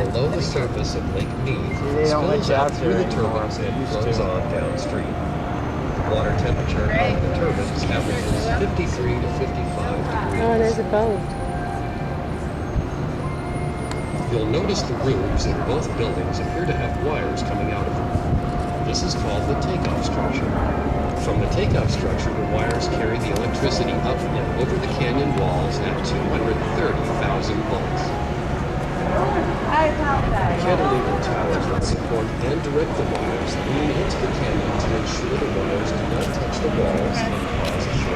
below the surface of Lake Mead They don't let spills you out out through there the anymore. turbines and Used flows to. on downstream. Water temperature of the turbines averages 53 to 55 degrees. Oh, there's a boat. You'll notice the roofs in both buildings appear to have wires coming out of them. This is called the takeoff structure. From the takeoff structure, the wires carry the electricity up and over the canyon walls at 230,000 volts. Cantilever towers that support and direct the wires lean into the canyon to ensure the wires do not touch the walls and cause a short